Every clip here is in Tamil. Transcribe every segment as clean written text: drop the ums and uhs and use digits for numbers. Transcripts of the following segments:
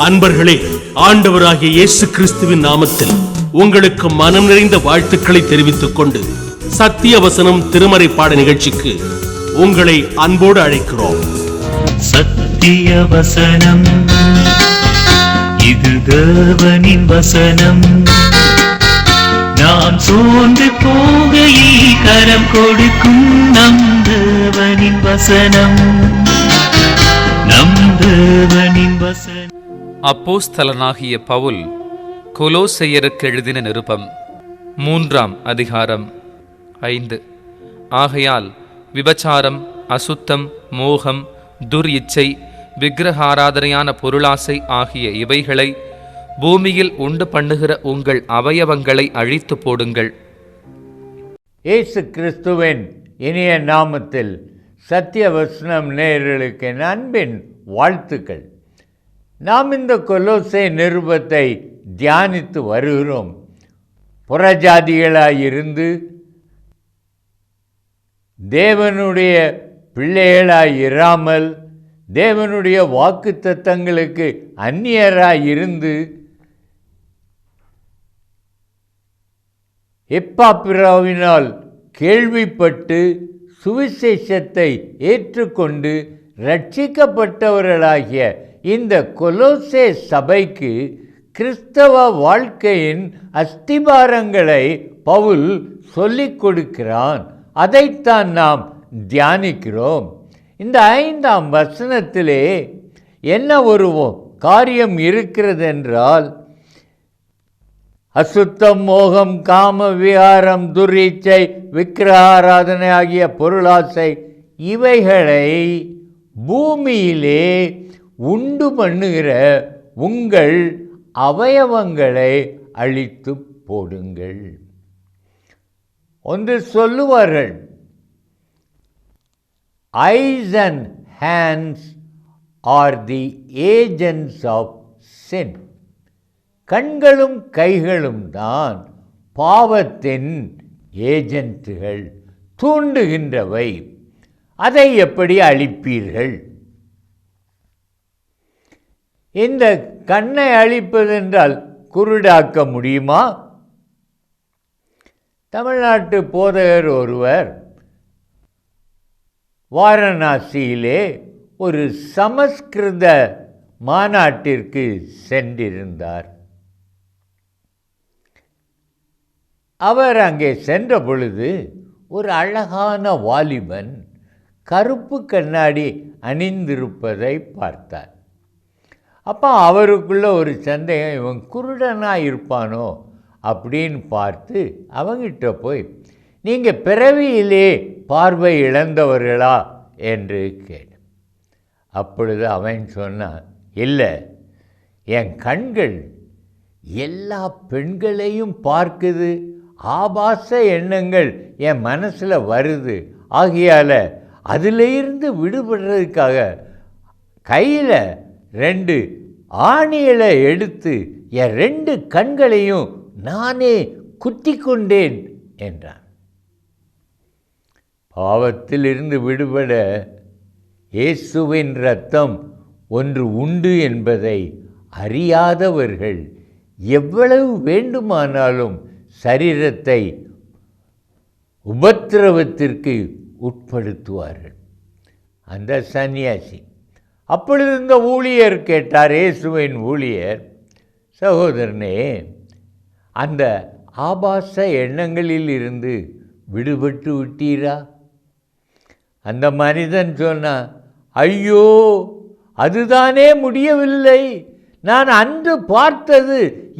அன்பர்களே, ஆண்டவராகிய இயேசு கிறிஸ்துவின் நாமத்தில் உங்களுக்கு மனம் நிறைந்த வாழ்த்துக்களை தெரிவித்துக் கொண்டு சத்திய வசனம் திருமறை பாட நிகழ்ச்சிக்கு உங்களை அன்போடு அழைக்கிறோம். சத்திய வசனம், இது தேவனின் வசனம். நாம் சோர்ந்து போகையில் கரம் கொடுக்கும் நம் தேவனின் வசனம், நம் தேவனின் வசனம். அப்போஸ்தலனாகிய பவுல் கொலோசையருக்கு எழுதின நிருபம் 3ஆம் அதிகாரம் 5. ஆகையால் விபச்சாரம், அசுத்தம், மோகம், துர் இச்சை, விக்கிரகாராதனையான பொருளாசை ஆகிய இவைகளை பூமியில் உண்டு பண்ணுகிற உங்கள் அவயவங்களை அழித்து போடுங்கள். இயேசு கிறிஸ்துவின் இனிய நாமத்தில் சத்திய வசனம் நேயர்களுக்கு அன்பின் வாழ்த்துக்கள். நாம் இந்த கொலோசை நிருபத்தை தியானித்து வருகிறோம். புறஜாதிகளாயிருந்து தேவனுடைய பிள்ளைகளாயிராமல் தேவனுடைய வாக்குத்தத்தங்களுக்கு அந்நியராயிருந்து எப்பாப்பிராவினால் கேள்விப்பட்டு சுவிசேஷத்தை ஏற்றுக்கொண்டு ரட்சிக்கப்பட்டவர்களாகிய இந்த கொலோசே சபைக்கு கிறிஸ்தவ வாழ்க்கையின் அஸ்திபாரங்களை பவுல் சொல்லிக் கொடுக்கிறான். அதைத்தான் நாம் தியானிக்கிறோம். இந்த 5ஆம் வசனத்திலே என்ன ஒரு காரியம் இருக்கிறது என்றால், அசுத்தம், மோகம், காம விகாரம், துர்ச்சை, விக்கிரகாராதனை ஆகிய பொருளாசை இவைகளை பூமியிலே உண்டு பண்ணுகிற உங்கள் அவயவங்களை அழித்து போடுங்கள். ஒன்று சொல்லுவார்கள், eyes and hands are the agents of sin. கண்களும் கைகளும் தான் பாவத்தின் ஏஜென்ட்டுகள், தூண்டுகின்றவை. அதை எப்படி அழிப்பீர்கள்? இந்த கண்ணை அழிப்பதென்றால் குருடாக்க முடியுமா? தமிழ்நாட்டு போதகர் ஒருவர் வாரணாசியிலே ஒரு சமஸ்கிருத மாநாட்டிற்கு சென்றிருந்தார். அவர் அங்கே சென்ற பொழுது ஒரு அழகான வாலிபன் கருப்பு கண்ணாடி அணிந்திருப்பதை பார்த்தார். அப்போ அவருக்குள்ள ஒரு சந்தேகம், இவன் குருடனாக இருப்பானோ அப்படின்னு பார்த்து அவங்கிட்ட போய், நீங்கள் பிறவியிலே பார்வை இழந்தவர்களா என்று கேட்ட. அப்பொழுது அவன் சொன்னான், இல்லை, என் கண்கள் எல்லா பெண்களையும் பார்க்குது, ஆபாச எண்ணங்கள் என் மனசில் வருது, ஆகையால் அதிலிருந்து விடுபடுறதுக்காக கையில் 2 ஆணிகளை எடுத்து என் 2 கண்களையும் நானே குத்தி கொண்டேன் என்றான். பாவத்திலிருந்து விடுபட இயேசுவின் இரத்தம் ஒன்று உண்டு என்பதை அறியாதவர்கள் எவ்வளவு வேண்டுமானாலும் சரீரத்தை உபத்திரவத்திற்கு உட்படுத்துவார்கள். அந்த சன்னியாசி. அப்பொழுது இந்த ஊழியர் கேட்டார், இயேசுவின் ஊழியர், சகோதரனே, அந்த ஆபாச எண்ணங்களில் இருந்து விடுபட்டு விட்டீரா? அந்த மனிதன் சொன்னான், ஐயோ, அதுதானே முடியவில்லை, நான் அன்று பார்த்தது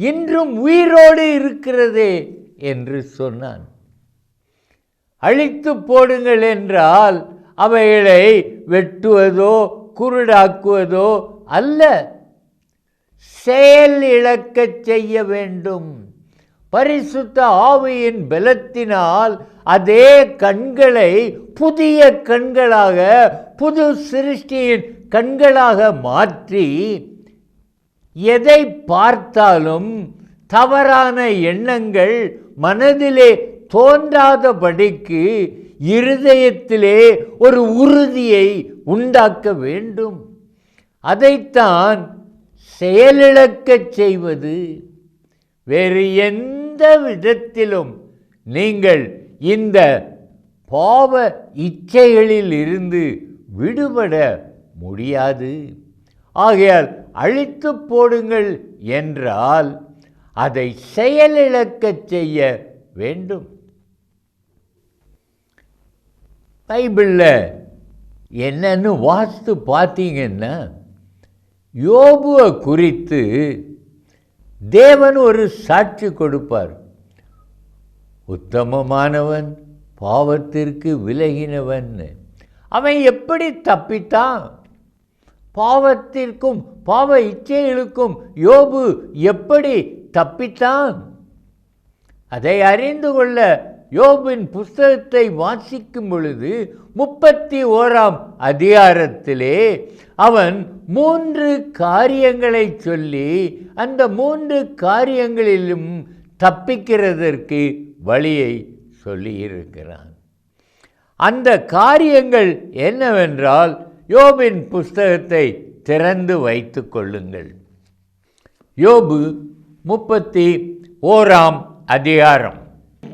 இன்றும் உயிரோடு இருக்கிறதே என்று சொன்னான். அழித்து போடுங்கள் என்றால் அவைகளை வெட்டுவதோ குருடாக்குவதோ அல்ல, செயல் இழக்கச் செய்ய வேண்டும். பரிசுத்த ஆவியின் பலத்தினால் அதே கண்களை புதிய கண்களாக, புது சிருஷ்டியின் கண்களாக மாற்றி எதை பார்த்தாலும் தவறான எண்ணங்கள் மனதிலே தோன்றாதபடிக்கு இருதயத்திலே ஒரு உறுதியை உண்டாக்க வேண்டும். அதைத்தான் செயலிழக்கச் செய்வது. வேறு எந்த விதத்திலும் நீங்கள் இந்த பாவ இச்சைகளில் இருந்து விடுபட முடியாது. ஆகையால் அழித்து போடுங்கள் என்றால் அதை செயலிழக்கச் செய்ய வேண்டும். பைபிளில் என்னன்னு வாஸ்து பார்த்தீங்கன்னா, யோபுவை குறித்து தேவன் ஒரு சாட்சி கொடுப்பார். உத்தமமானவன், பாவத்திற்கு விலகினவன். அவன் எப்படி தப்பித்தான்? பாவத்திற்கும் பாவ இச்சைகளுக்கும் யோபு எப்படி தப்பித்தான்? அதை அறிந்து கொள்ள யோபின் புஸ்தகத்தை வாசிக்கும் பொழுது 31ஆம் அதிகாரத்திலே அவன் 3 காரியங்களை சொல்லி அந்த 3 காரியங்களிலும் தப்பிக்கிறதற்கு வழியை சொல்லியிருக்கிறான். அந்த காரியங்கள் என்னவென்றால், யோபின் புஸ்தகத்தை திறந்து வைத்து கொள்ளுங்கள். யோபு 31ஆம் அதிகாரம்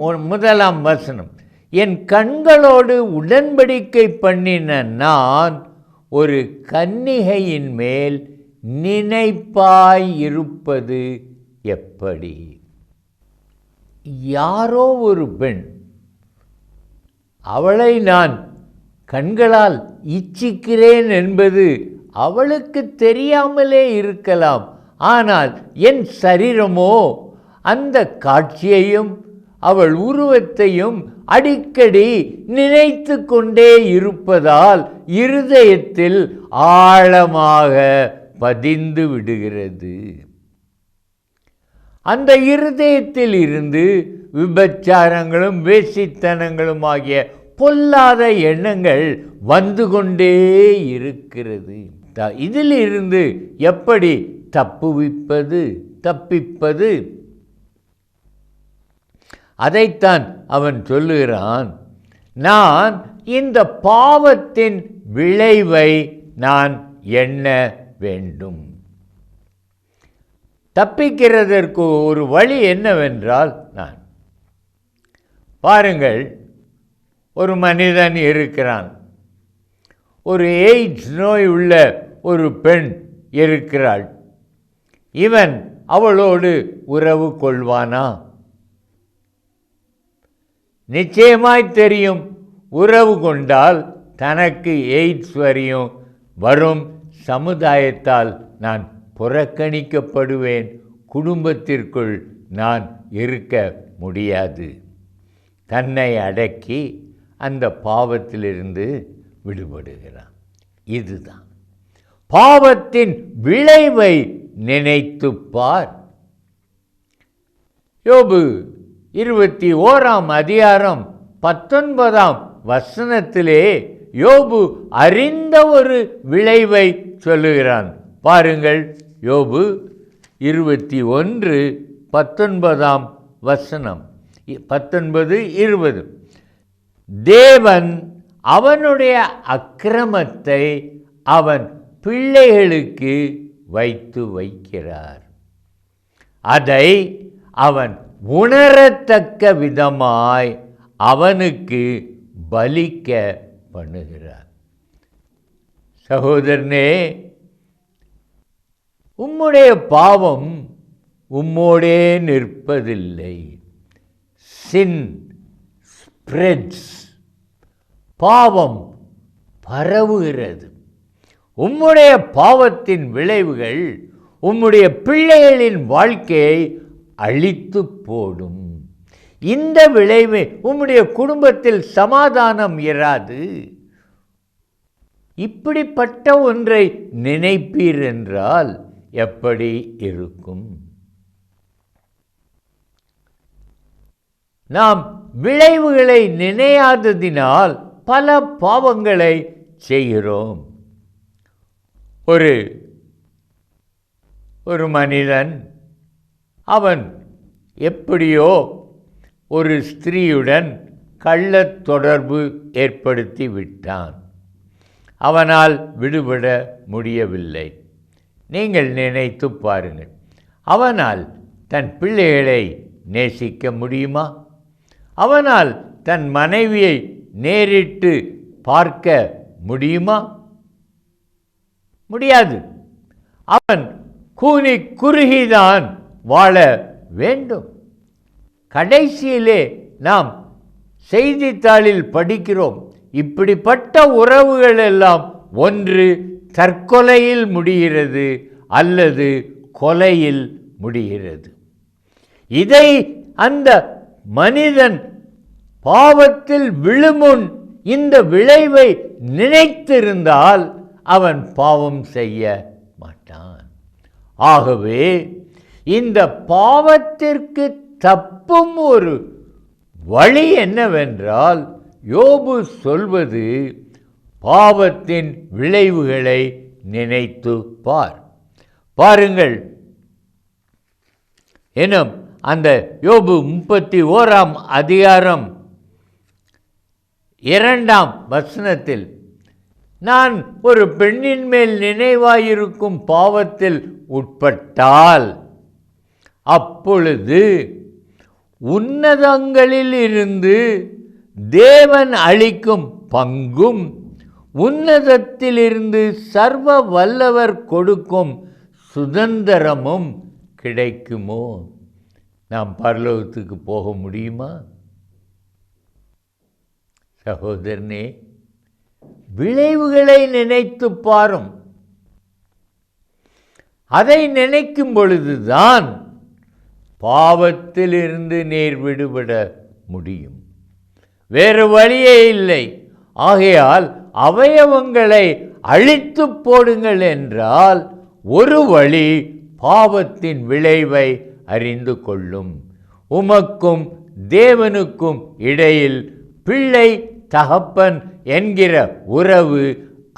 1ஆம் வசனம். என் கண்களோடு உடன்படிக்கை பண்ணின நான் ஒரு கன்னிகையின் மேல் நினைப்பாயிருப்பது எப்படி? யாரோ ஒரு பெண், அவளை நான் கண்களால் இச்சிக்கிறேன் என்பது அவளுக்கு தெரியாமலே இருக்கலாம். ஆனால் என் சரீரமோ அந்த காட்சியையும் அவள் உருவத்தையும் அடிக்கடி நினைத்து கொண்டே இருப்பதால் இருதயத்தில் ஆழமாக பதிந்து விடுகிறது. அந்த இருதயத்தில் இருந்து விபச்சாரங்களும் வேசித்தனங்களும் ஆகிய பொல்லாத எண்ணங்கள் வந்து கொண்டே இருக்கிறது. இதில் இருந்து எப்படி தப்பிப்பது? அதைத்தான் அவன் சொல்லுகிறான். நான் இந்த பாவத்தின் விளைவை நான் எண்ண வேண்டும். தப்பிக்கிறதற்கு ஒரு வழி என்னவென்றால், நான் பாருங்கள், ஒரு மனிதன் இருக்கிறான். ஒரு எய்ட்ஸ் நோய் உள்ள ஒரு பெண் இருக்கிறாள். இவன் அவளோடு உறவு கொள்வானா? நிச்சயமாய் தெரியும், உறவு கொண்டால் தனக்கு எய்ட்ஸ் வரும், சமுதாயத்தால் நான் புறக்கணிக்கப்படுவேன், குடும்பத்திற்குள் நான் இருக்க முடியாது. தன்னை அடக்கி அந்த பாவத்திலிருந்து விடுபடுகிறான். இதுதான் பாவத்தின் விளைவை நினைத்து பார். யோபு 21ஆம் அதிகாரம் 19ஆம் வசனத்திலே யோபு அறிந்த ஒரு விளைவை சொல்லுகிறான். பாருங்கள், யோபு 21:19ஆம் வசனம், 19-20. தேவன் அவனுடைய அக்கிரமத்தை அவன் பிள்ளைகளுக்கு வைக்கிறார். அதை அவன் உணரத்தக்க விதமாய் அவனுக்கு பலிக்க பண்ணுகிறார். சகோதரனே, உம்முடைய பாவம் உம்மோடே நிற்பதில்லை. சின் ஸ்ப்ரெட்ஸ், பாவம் பரவுகிறது. உம்முடைய பாவத்தின் விளைவுகள் உம்முடைய பிள்ளைகளின் வாழ்க்கையை அழித்து போடும். இந்த விளைவு உம்முடைய குடும்பத்தில் சமாதானம் இராது. இப்படிப்பட்ட ஒன்றை நினைப்பீர் என்றால் எப்படி இருக்கும்? நாம் விளைவுகளை நினையாததினால் பல பாவங்களை செய்கிறோம். ஒரு மனிதன், அவன் எப்படியோ ஒரு ஸ்திரீயுடன் கள்ளத் தொடர்பு ஏற்படுத்தி விட்டான். அவனால் விடுபட முடியவில்லை. நீங்கள் நினைத்து பாருங்கள், அவனால் தன் பிள்ளைகளை நேசிக்க முடியுமா? அவனால் தன் மனைவியை நேரிட்டு பார்க்க முடியுமா? முடியாது. அவன் கூனி குறுகிதான் வாழ வேண்டும். கடைசியிலே நாம் செய்தித்தாளில் படிக்கிறோம், இப்படிப்பட்ட உறவுகள் எல்லாம் ஒன்று தற்கொலையில் முடிகிறது அல்லது கொலையில் முடிகிறது. இதை அந்த மனிதன் பாவத்தில் விழுமுன் இந்த விளைவை நினைத்திருந்தால் அவன் பாவம் செய்ய மாட்டான். ஆகவே இந்த பாவத்திற்கு தப்பும் ஒரு வழி என்னவென்றால், யோபு சொல்வது பாவத்தின் விளைவுகளை நினைத்து பாருங்கள். எனும் அந்த யோபு 31 அதிகாரம் 2 நான் ஒரு பெண்ணின் மேல் நினைவாயிருக்கும் பாவத்தில் உட்பட்டால் அப்பொழுது உன்னதங்களில் இருந்து தேவன் அளிக்கும் பங்கும் உன்னதத்திலிருந்து சர்வ வல்லவர் கொடுக்கும் சுதந்திரமும் கிடைக்குமோ? நாம் பரலோகத்துக்கு போக முடியுமா? சகோதரனே, விளைவுகளை நினைத்து பாரும். அதை நினைக்கும் பொழுதுதான் பாவத்திலிருந்து நீர் விடுபட முடியும். வேறு வழியே இல்லை. ஆகையால் அவயவங்களை அழித்து போடுங்கள் என்றால் ஒரு வழி பாவத்தின் விளைவை அறிந்து கொள்ளும். உமக்கும் தேவனுக்கும் இடையில் பிள்ளை தகப்பன் என்கிற உறவு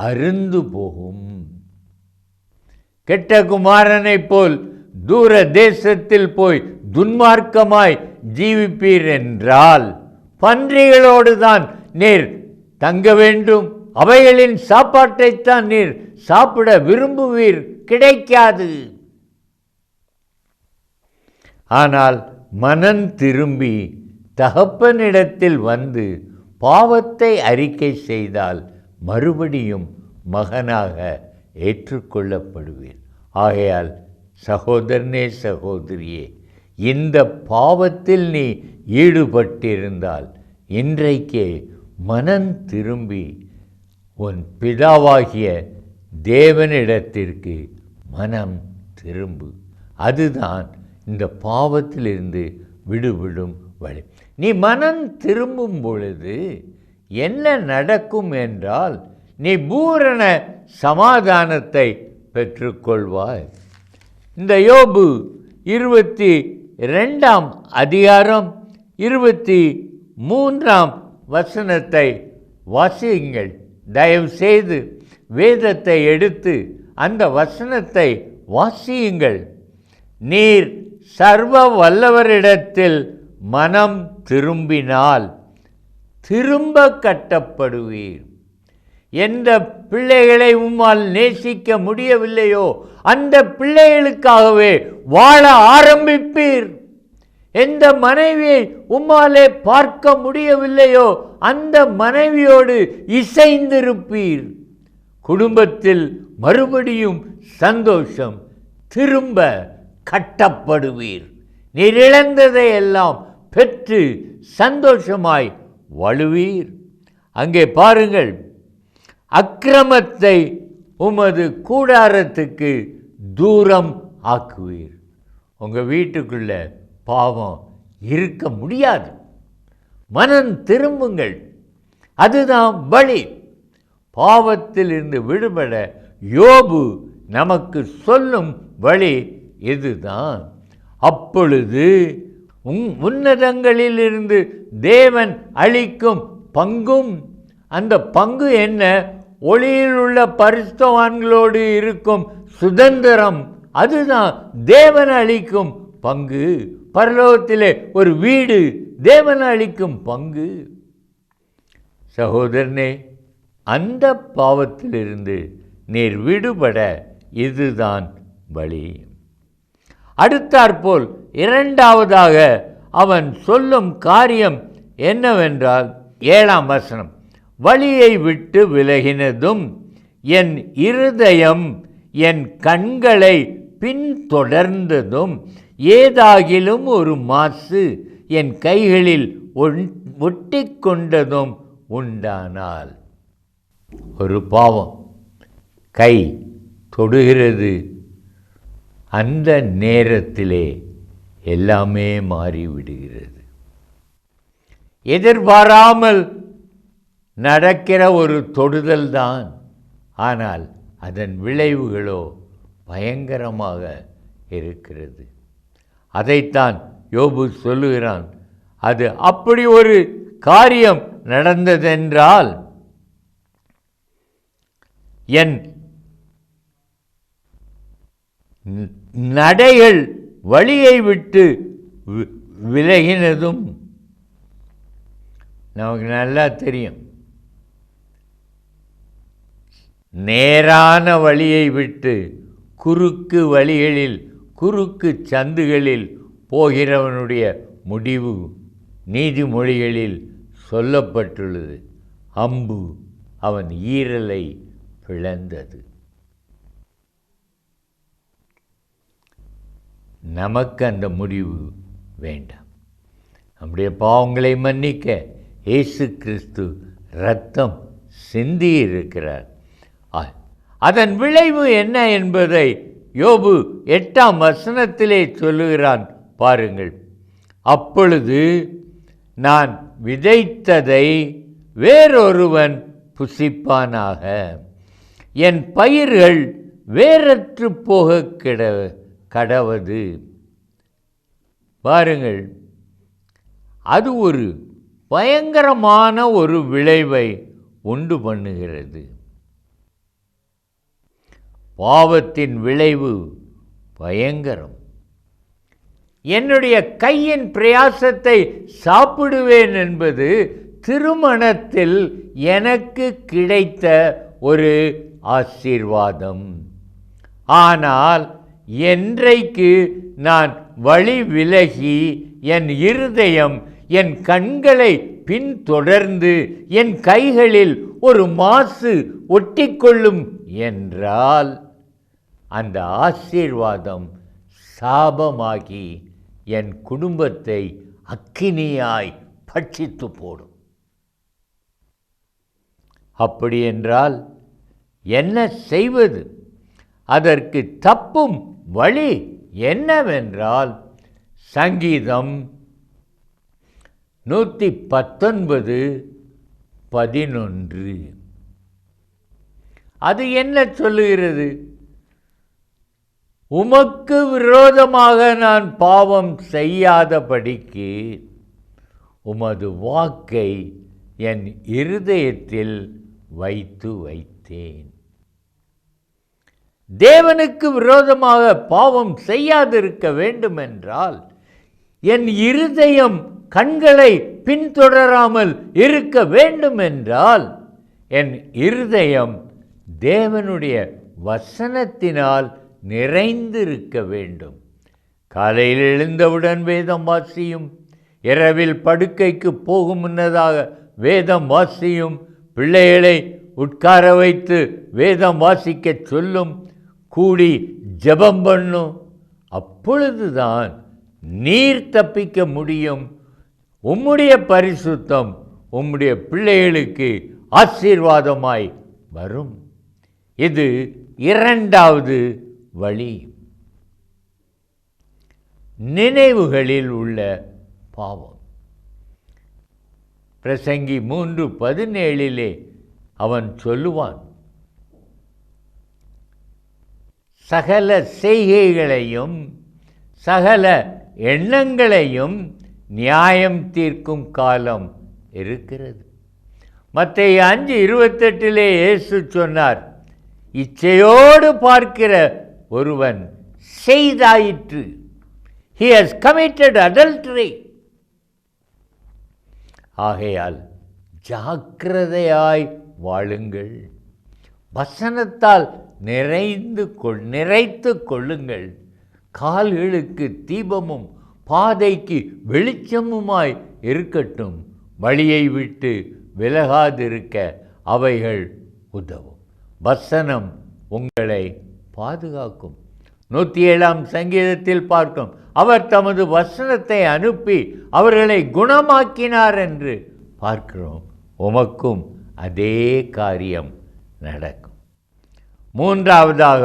அருந்து போகும். கெட்ட குமாரனைப் போல் தூர தேசத்தில் போய் துன்மார்க்கமாய் ஜீவிப்பீர் என்றால் பன்றிகளோடு தான் நீர் தங்க வேண்டும். அவைகளின் சாப்பாட்டைத்தான் நீர் சாப்பிட விரும்புவீர், கிடைக்காது. ஆனால் மனம் திரும்பி தகப்பனிடத்தில் வந்து பாவத்தை அறிக்கை செய்தால் மறுபடியும் மகனாக ஏற்றுக்கொள்ளப்படுவீர். ஆகையால் சகோதரனே, சகோதரியே, இந்த பாவத்தில் நீ ஈடுபட்டிருந்தால் இன்றைக்கே மனம் திரும்பி உன் பிதாவாகிய தேவனிடத்திற்கு மனம் திரும்பு. அதுதான் இந்த பாவத்திலிருந்து விடுபடும் வழி. நீ மனம் திரும்பும் பொழுது என்ன நடக்கும் என்றால், நீ பூரண சமாதானத்தை பெற்றுக்கொள்வாய். இந்த யோபு 22 அதிகாரம் 23 வாசியுங்கள். தயவு செய்து வேதத்தை எடுத்து அந்த வசனத்தை வாசியுங்கள். நீர் சர்வ வல்லவரிடத்தில் மனம் திரும்பினால் திரும்ப கட்டப்படுவீர். எந்த பிள்ளைகளை உம்மால் நேசிக்க முடியவில்லையோ அந்த பிள்ளைகளுக்காகவே வாழ ஆரம்பிப்பீர். எந்த மனைவியை உம்மாலே பார்க்க முடியவில்லையோ அந்த மனைவியோடு இசைந்திருப்பீர். குடும்பத்தில் மறுபடியும் சந்தோஷம், திரும்ப கட்டப்படுவீர். நீர் இழந்ததை எல்லாம் பெற்று சந்தோஷமாய் வாழுவீர். அங்கே பாருங்கள், அக்கிரமத்தை உமது கூடாரத்துக்கு தூரம் ஆக்குவீர். உங்கள் வீட்டுக்குள்ள பாவம் இருக்க முடியாது. மனம் திரும்புங்கள், அதுதான் வழி. பாவத்தில் இருந்து விடுபட யோபு நமக்கு சொல்லும் வழி இதுதான். அப்பொழுது உன்னதங்களிலிருந்து தேவன் அளிக்கும் பங்கும், அந்த பங்கு என்ன? ஒளியில் உள்ள பரிசுத்தவான்களோடு இருக்கும் சுதந்திரம். அதுதான் தேவன் அளிக்கும் பங்கு. பரலோகத்திலே ஒரு வீடு தேவன் அளிக்கும் பங்கு. சகோதரனே, அந்த பாவத்திலிருந்து நீர் விடுபட இதுதான் வழி. அடுத்தாற்போல் இரண்டாவதாக அவன் சொல்லும் காரியம் என்னவென்றால் 7ஆம் வசனம், வழியை விட்டு விலகினதும் என் இருதயம் என் கண்களை பின்தொடர்ந்ததும் ஏதாகிலும் ஒரு மாசு என் கைகளில் ஒட்டி கொண்டதும் உண்டானால். ஒரு பாவம் கை தொடுகிறது, அந்த நேரத்திலே எல்லாமே மாறிவிடுகிறது. எதிர்பாராமல் நடக்கிற ஒரு தொடுதல் தான், ஆனால் அதன் விளைவுகளோ பயங்கரமாக இருக்கிறது. அதைத்தான் யோபு சொல்லுகிறான். அது அப்படி ஒரு காரியம் நடந்ததென்றால் என் நடைகள் வழியை விட்டு விலகினதும் நமக்கு நல்லா தெரியும். நேரான வழியை விட்டு குறுக்கு வழிகளில் குறுக்கு சந்துகளில் போகிறவனுடைய முடிவு நீதிமொழிகளில் சொல்லப்பட்டுள்ளது. அம்பு அவன் ஈரலை பிளந்தது. நமக்கு அந்த முடிவு வேண்டாம். நம்முடைய பாவங்களை மன்னிக்க இயேசு கிறிஸ்து இரத்தம் சிந்தியிருக்கிறார். அதன் விளைவு என்ன என்பதை யோபு 8ஆம் வசனத்திலே சொல்லுகிறான். பாருங்கள், அப்பொழுது நான் விதைத்ததை வேறொருவன் புசிப்பானாக, என் பயிர்கள் வேறற்று போக கடவது. பாருங்கள், அது ஒரு பயங்கரமான ஒரு விளைவை உண்டு பண்ணுகிறது. பாவத்தின் விளைவு பயங்கரம். என்னுடைய கையின் பிரயாசத்தை சாப்பிடுவேன் என்பது திருமணத்தில் எனக்கு கிடைத்த ஒரு ஆசீர்வாதம். ஆனால் என்றைக்கு நான் வழி விலகி என் இருதயம் என் கண்களை பின்தொடர்ந்து என் கைகளில் ஒரு மாசு ஒட்டிக்கொள்ளும் என்றால் அந்த ஆசீர்வாதம் சாபமாகி என் குடும்பத்தை அக்கினியாய் பட்சித்து போடும். அப்படி என்றால் என்ன செய்வது? அதற்கு தப்பும் வழி என்னவென்றால் சங்கீதம் 119:11 அது என்ன சொல்லுகிறது? உமக்கு விரோதமாக நான் பாவம் செய்யாதபடிக்கு உமது வாக்கை என் இருதயத்தில் வைத்தேன். தேவனுக்கு விரோதமாக பாவம் செய்யாதிருக்க வேண்டுமென்றால் என் இருதயம் கண்களை பின்தொடராமல் இருக்க வேண்டுமென்றால் என் இருதயம் தேவனுடைய வசனத்தினால் நிறைந்திருக்க வேண்டும். காலையில் எழுந்தவுடன் வேதம் வாசியும், இரவில் படுக்கைக்கு போகும் முன்னதாக வேதம் வாசியும், பிள்ளைகளை உட்கார வைத்து வேதம் வாசிக்க சொல்லும், கூடி ஜெபம் பண்ணும். அப்பொழுதுதான் நீர் தப்பிக்க முடியும். உம்முடைய பரிசுத்தம் உம்முடைய பிள்ளைகளுக்கு ஆசீர்வாதமாய் வரும். இது இரண்டாவது வழி. நினைவுகளில் உள்ள பாவம். பிரசங்கி 3:17 அவன் சொல்லுவான், சகல செய்கைகளையும் சகல எண்ணங்களையும் நியாயம் தீர்க்கும் காலம் இருக்கிறது. மத்தேயு 5:28 இயேசு சொன்னார், இச்சையோடு பார்க்கிற ஒருவன் செய்தாயிற்று. He has committed adultery. ஆகையால் ஜாக்கிரதையாய் வாழுங்கள். வசனத்தால் நிறைத்து கொள்ளுங்கள். கால்களுக்கு தீபமும் பாதைக்கு வெளிச்சமுமாய் இருக்கட்டும். வழியை விட்டு விலகாதிருக்க அவைகள் உதவும். வசனம் உங்களை பாதுகாக்கும். 107ஆம் சங்கீதத்தில் பார்க்கும், அவர் தமது வசனத்தை அனுப்பி அவர்களை குணமாக்கினார் என்று பார்க்கிறோம். உமக்கும் அதே காரியம் நடக்கும். மூன்றாவதாக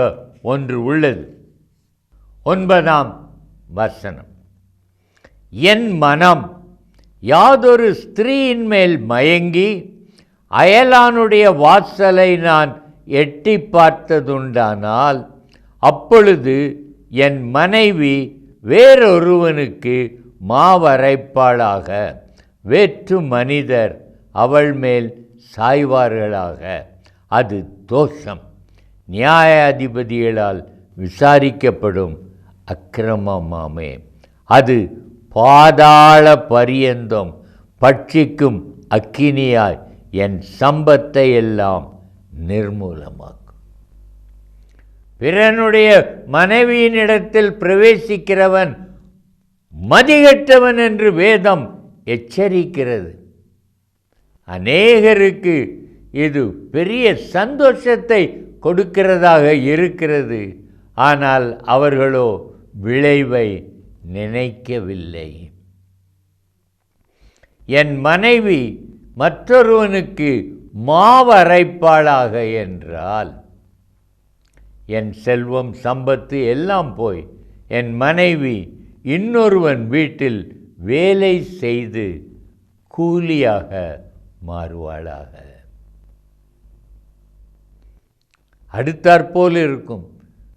ஒன்று உள்ளது. 9ஆம் வசனம், என் மனம் யாதொரு ஸ்திரீயின் மேல் மயங்கி அயலானுடைய வாசலை நான் எட்டி பார்த்ததுண்டானால், அப்பொழுது என் மனைவி வேறொருவனுக்கு மாவரைப்பாளாக, வேற்று மனிதர் அவள் மேல் சாய்வார்களாக. அது தோஷம், நியாயாதிபதிகளால் விசாரிக்கப்படும் அக்கிரமமாமே. அது பாதாள பரியந்தம் பட்சிக்கும் அக்கினியாய் என் சம்பத்தை எல்லாம் நிர்மூலமாக்கும். பிறனுடைய மனைவியினிடத்தில் பிரவேசிக்கிறவன் மதிகெட்டவன் என்று வேதம் எச்சரிக்கிறது. அநேகருக்கு இது பெரிய சந்தோஷத்தை கொடுக்கிறதாக இருக்கிறது. ஆனால் அவர்களோ விளைவை நினைக்கவில்லை. என் மனைவி மற்றொருவனுக்கு மாவரைப்பாளாக என்றால், என் செல்வம் சம்பத்து எல்லாம் போய் என் மனைவி இன்னொருவன் வீட்டில் வேலை செய்து கூலியாக மாறுவாளாக. அடுத்தாற்போல் இருக்கும்.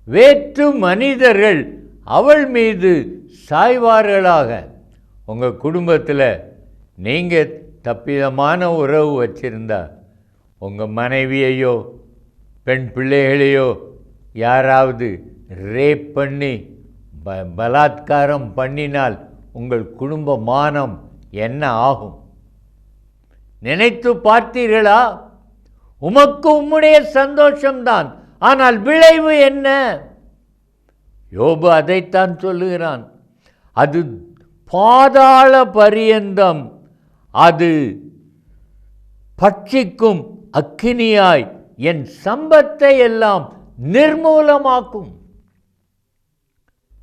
வேற்று மனிதர்கள் அவள் மீது சாய்வார்களாக. உங்கள் குடும்பத்தில் நீங்கள் தப்பிதமான உறவு வச்சிருந்தா, உங்கள் மனைவியையோ பெண் பிள்ளைகளையோ யாராவது ரேப் பண்ணி பலாத்காரம் பண்ணினால் உங்கள் குடும்ப மானம் என்ன ஆகும்? நினைத்து பார்த்தீர்களா? உமக்கு உம்முடைய சந்தோஷம்தான், ஆனால் விளைவு என்ன? யோபு அதைத்தான் சொல்லுகிறான். அது பாதாள பரியந்தம், அது பட்சிக்கும் அக்கினியாய் என் சம்பத்தை எல்லாம் நிர்மூலமாக்கும்.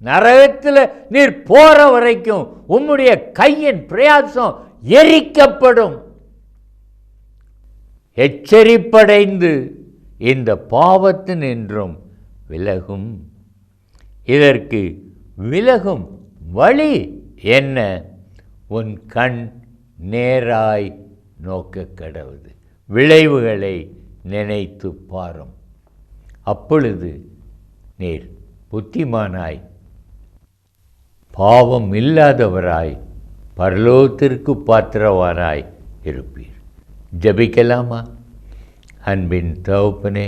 நரகத்தில் நீர் போற வரைக்கும் உம்முடைய கையின் பிரயாசம் எரிக்கப்படும். எச்சரிப்படைந்து இந்த பாவத்தினின்றும் விலகும். இதற்கு விலகும் வழி என்ன? உன் கண் நேராய் நோக்க கடவுது. விளைவுகளை நினைத்து பாரும். அப்பொழுது நீர் புத்திமானாய், பாவம் இல்லாதவராய், பரலோகத்திற்கு பாத்திரவானாய் இருப்பீர். ஜெபிக்கலாமா? அன்பின் தகப்பனே,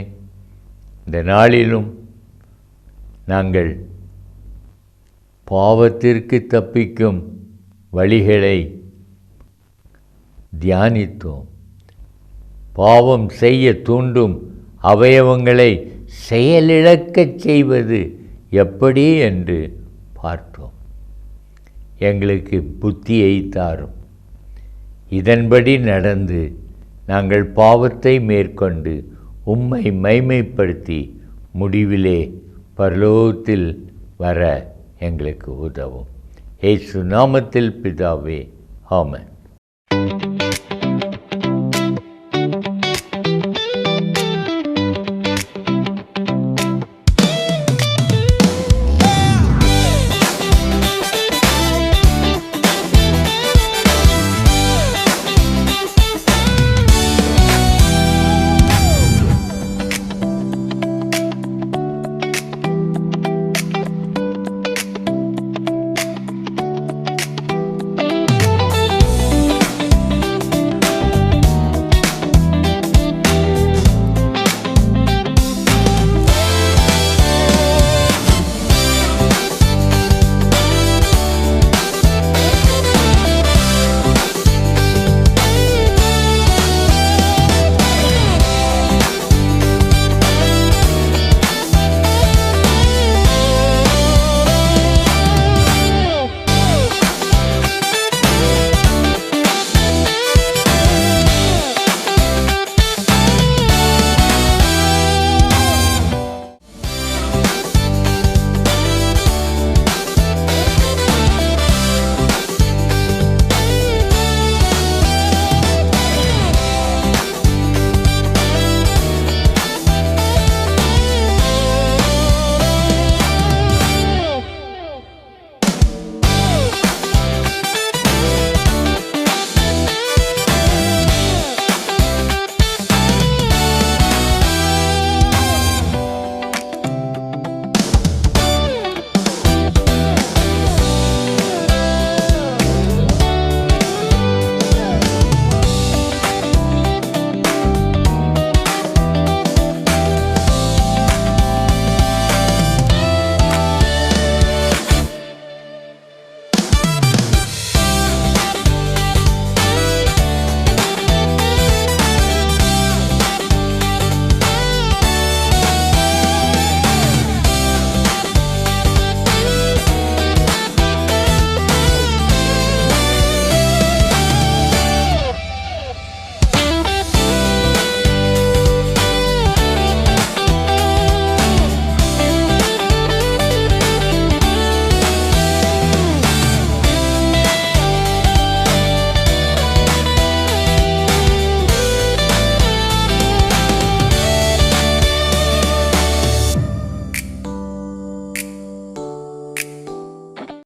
இந்த நாளிலும் நாங்கள் பாவத்திற்கு தப்பிக்கும் வழிகளை தியானித்தோம். பாவம் செய்ய தூண்டும் அவயவங்களை செயலிழக்கச் செய்வது எப்படி என்று பார்த்தோம். எங்களுக்கு புத்தியை தாரும். இதன்படி நடந்து நாங்கள் பாவத்தை மேற்கொண்டு உம்மை மைமைப்படுத்தி முடிவிலே பரலோகத்தில் வர எங்களுக்கு உதவும். இயேசு நாமத்தில் பிதாவே, ஆமென்.